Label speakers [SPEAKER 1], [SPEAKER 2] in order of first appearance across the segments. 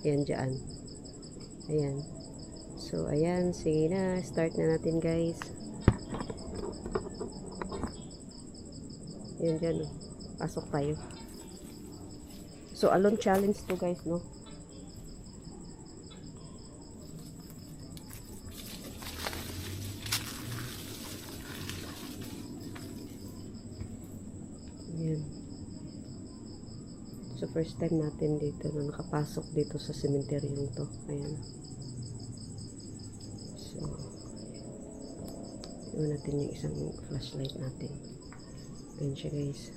[SPEAKER 1] yan dyan. Ayan. So, ayan. Sige na. Start na natin, guys. Ayan dyan, oh. Pasok tayo. So, alone challenge to, guys, no? Ayan. So, first time natin dito na nakapasok dito sa cemetery to. Ayan. So, iwan natin yung isang flashlight natin. Ayan siya, guys.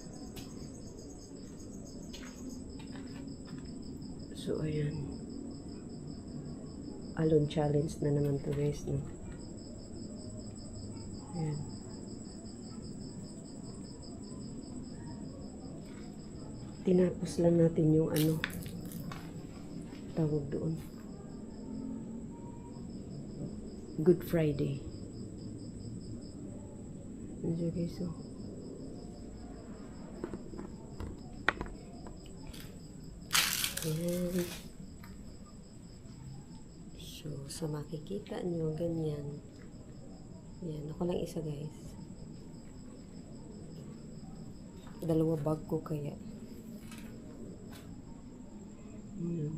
[SPEAKER 1] So, ayan. Alone challenge na naman to, guys, no? Ayan. Tinapos lang natin yung ano, tawag doon. Good Friday. Ayan, guys, so. Ayan. So, sa makikita nyo, ganyan. Ayan, ako lang isa, guys. Dalawa bag ko kaya. Ayan.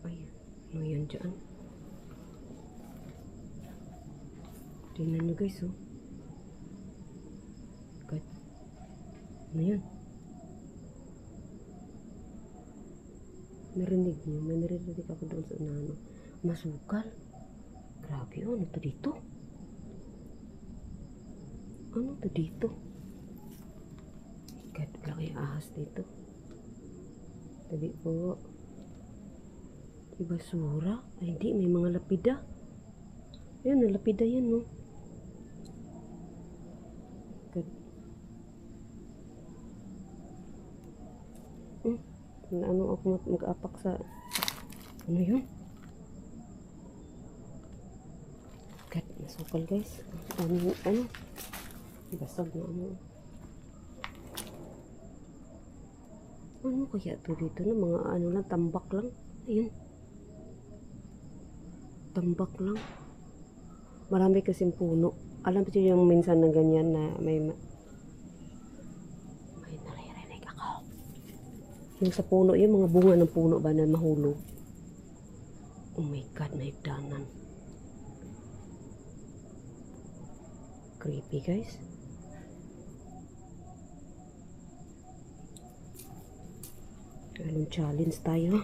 [SPEAKER 1] Ayan. Ano yan dyan? Tingnan nyo, guys, oh. God. Ano yan? Narinig niyo? May narinig ako doon sa ano. Masukal. Grabe, oh. Ano to dito? Ano to dito? God, wala kayong ahas dito. Tabi po. May basura. Ay, hindi. May mga lapida. Ayun, lapida yan, no? God. Ano ako mag-apak sa... Ano yun? God, masukal, guys. Ano? Basag na ano. Ano kaya to dito na mga ano lang, tambak lang. Ayun. Tambak lang. Marami kasing puno. Alam mo yung minsan na ganyan na may naririnig ako. Yung sa puno, yung mga bunga ng puno ba na mahulog. Oh my God, naigdanan. Creepy, guys. Anong challenge tayo?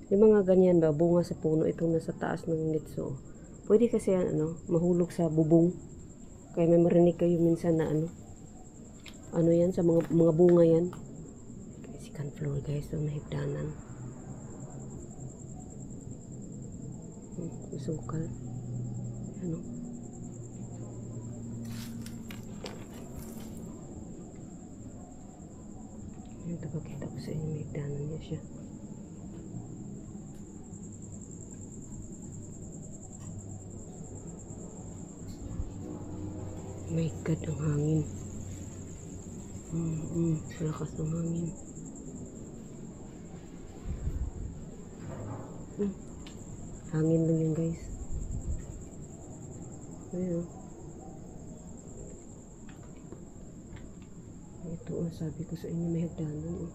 [SPEAKER 1] Yung mga ganyan ba, bunga sa puno, itong nasa taas ng nitso. Pwede kasi yan, ano, mahulog sa bubong. Kaya may marinig kayo minsan na ano yan, sa mga bunga yan. Second floor, guys, itong nahigdanan. Masukal. Ano? Ito, pakita ko sa inyo, may higdanan niya siya. My God, ang hangin. Malakas ang hangin. Hangin lang yun, guys. Ayan. Ito, sabi ko sa inyo, may hagdanan.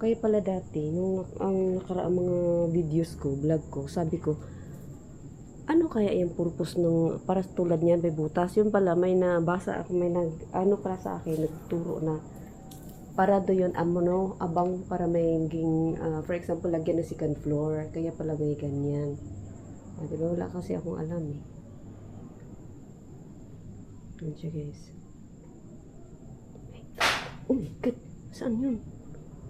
[SPEAKER 1] Kaya pala dati, nung ang nakaraang mga videos ko, vlog ko, sabi ko, ano kaya yung purpose ng, para tulad niyan, may butas. Yun pala, may nabasa ako, may ano para sa akin, nagturo na, para do yun, abang para may for example, lagyan ng second floor, kaya pala may ganyan. Diba, wala kasi akong alam eh. Yan siya, guys. Oh my God, saan yun?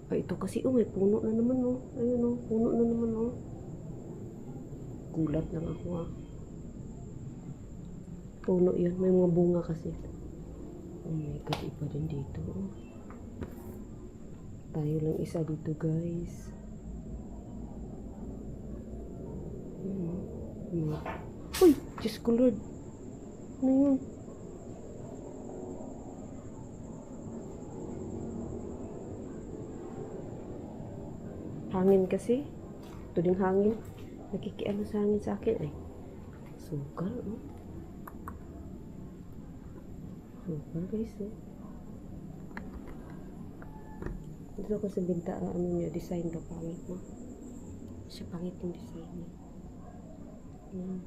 [SPEAKER 1] Ay, ito kasi, may puno na naman, oh. Ayun, oh, puno na naman, oh. Gulat lang ako, ah. Puno yun, may mga bunga kasi. Oh my God, iba din dito, oh. Tayo lang isa dito, guys. Uy, Diyos ko Lord. Ano yun? Hangin kasi. Ito ding hangin. Nakikiano sa hangin sa akin ay. Sugal, oh. Sugal guys, oh. Dito ko sa binta, ano niya, design ka pangit, no? Siya pangit yung design niya. Yan.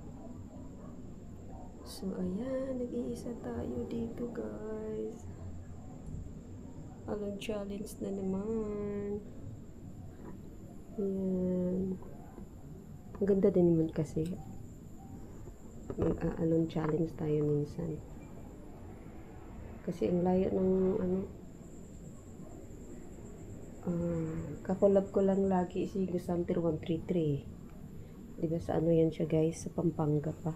[SPEAKER 1] So, ayan, nag-iisa tayo dito, guys. Along challenge na naman. Ayan. Ang ganda din naman kasi. Mag-along challenge tayo minsan. Kasi ang layo ng, ano, kakolab ko lang lagi si Gusanter 133. Diba sa ano yan siya guys? Sa Pampanga pa.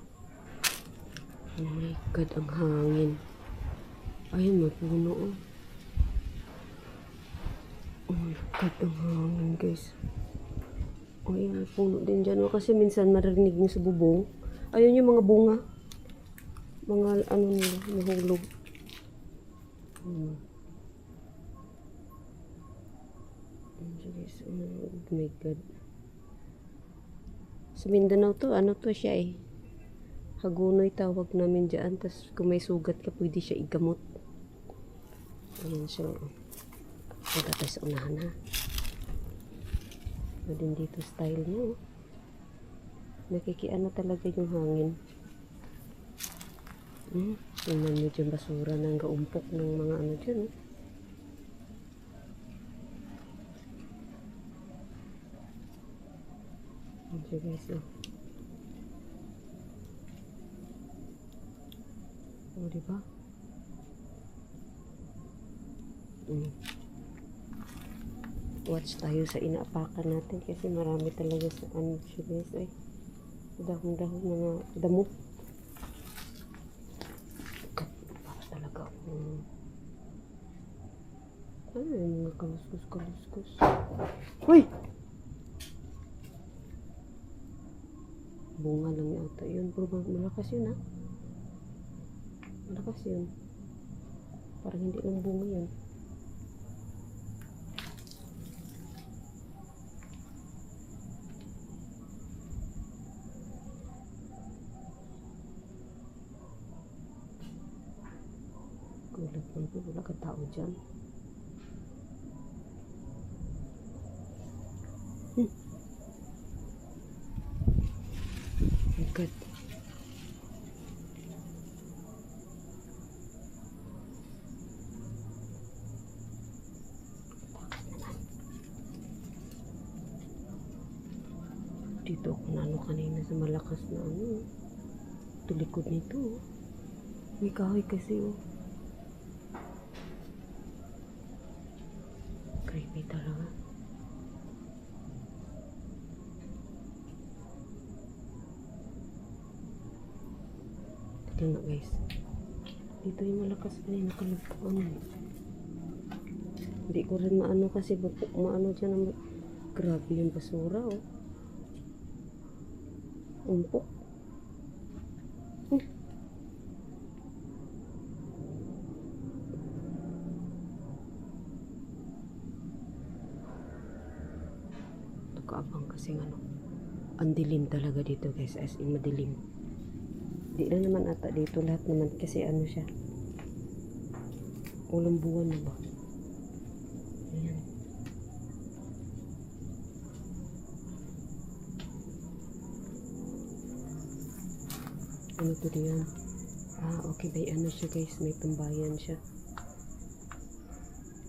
[SPEAKER 1] Oh my God, ang hangin. Ayun, may puno oh. Oh my God, ang hangin guys. Oh, ayun, may puno din dyan. Oh, kasi minsan marinig nyo sa bubong. Ayun yung mga bunga. Mga ano nila, nahulog. Oh my God. Sa Mindanao to, ano to siya eh. Hagunoy tawag namin dyan. Tapos kung may sugat ka, pwede siya igamot. Ayan siya. Punta tayo sa unahan ha. Ano din dito style niya. Nakikiano talaga yung hangin. Tingnan nyo dyan basura ng gaumpok ng mga ano dyan. Ayan guys. Oh, diba? Watch tayo sa inaapakan natin kasi marami talaga sa ano siya guys ay dahon-dahon mga damo. Para talaga ano yung mga kaluskus. Uy! Bunga lang yata yun, pero malakas yun ha. Malakas yun. Parang hindi lang bunga yun. Gulat lang po, wala ka tao dyan. My God. Dito ako na ano kanina sa malakas na ano. Ito likod nito. May kahoy kasi oh. Creepy talaga. Tignan na guys. Dito yung malakas kanina kalagpuan. Hindi ko rin maano kasi maano dyan. Grabe yung basura oh. Umpok. Kaabang kasi ano, ang dilim talaga dito guys, as in madilim. Di na naman ata dito lahat naman kasi ano siya, ulang buwan na ba. Ayan. Ano to diyan? Okay, may ano siya guys, may tambayan siya.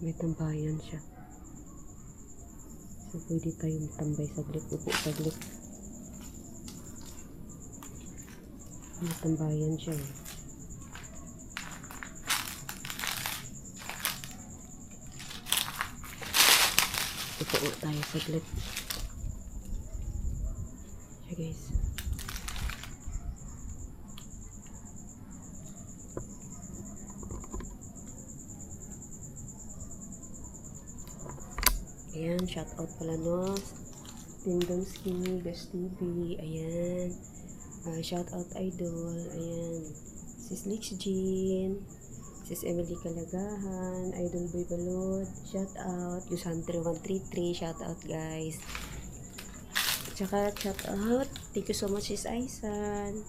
[SPEAKER 1] May tambayan siya. So, pwede tayong tambay saglit, upo saglit. May tambayan siya. Upo tayo saglit. Siya guys. Ayan, shout out pala no Tindonski, Gas TV, ayan. Shout out Idol, ayan. Sis Lix Jean, Sis Emily Kalagahan, Idol Boy Balod, shout out. Gus Hunter 133, shout out guys. Tsaka shout out, thank you so much Sis Aisan.